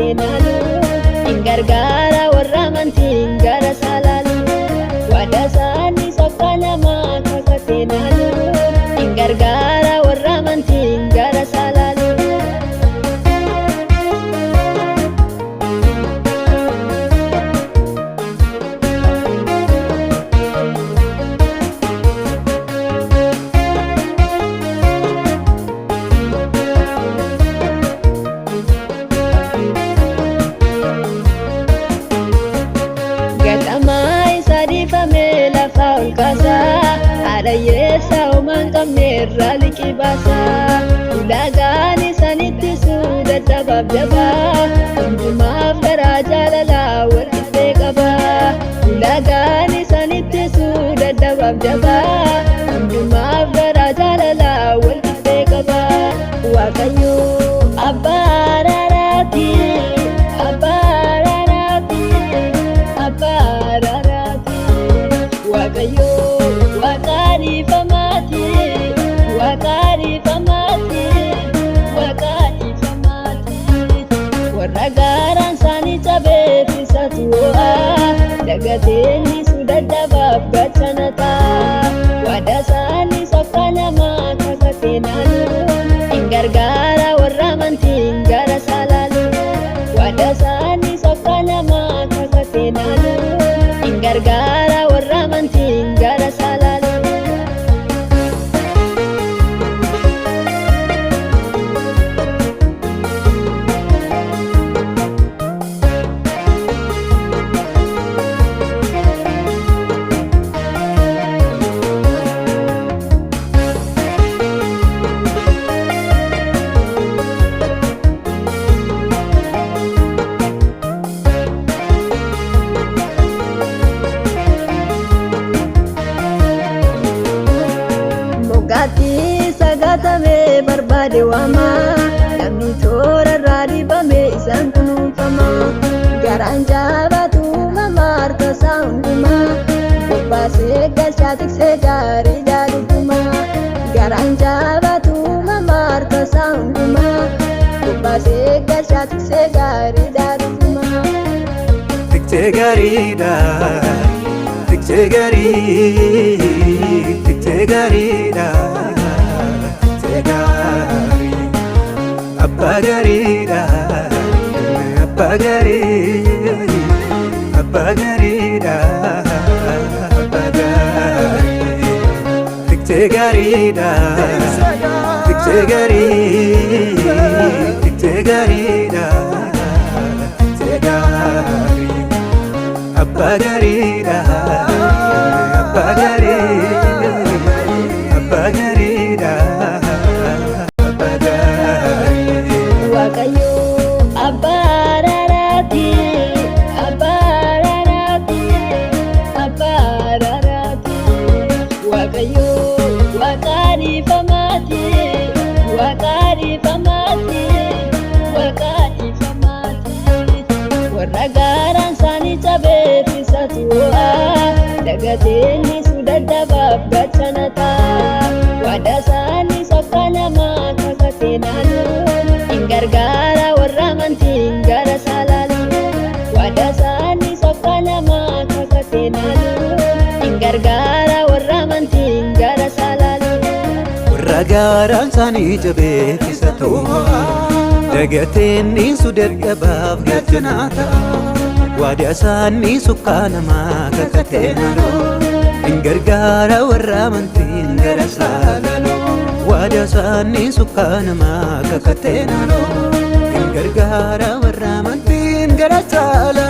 kakateenaanu ingargaara warra amantiin gara salaalu wada isaanii sokka namaa kakateenaanu ingargaara warra amantiin gara salaalu. Adayesa uman kamera likibasa ulagani saniti suda jabab jaba maaf daraja lala walkite qaba ulagani saniti suda jabab jaba maaf daraja lala walkite qaba waqayyo abbararati abbararati abbararati waqayyo wakari famati waragaran sani cabe fisatuwa dagateni sudah dabab gacanata wada sani sokka nama kakateenaanu ingargaara warra amantiin gara salaalu wada sani sokka nama kakateenaanu ingargaara warra amantiin gara salaalu. Gati sagatame barbade wama namni tora radibame isan kunufama garanja batu mamarta saunduma bobase galchatik se gari daduma garanja batu mamarta saunduma bobase galchatik se gari daduma tikse gari da tikse gari garida tegari abba garida abba garida abba garida abba garida tegarida tegarida tegari abba garida abba garida Bagarida Bagari Wakayo Abararati Abararati Abararati Wakayo Wakari famati Wakari famati Wakari famati Waragaran sani cabe pisatuwa dagateni sudah dabab gacanata wada sani sokka nama kakateenaanu ingargaara warra amantiin gara salaalu wada sani sokka nama kakateenaanu ingargaara warra amantiin gara salaalu warragaaraan sani jabeeffisatuma dagateenni sudah dabab gacanata wada sani sokka nama kakateenaanu ingargaara warra amantiin gara salaalu wada sani sokka nama kakateenaanu ingargaara warra amantiin gara salaalu.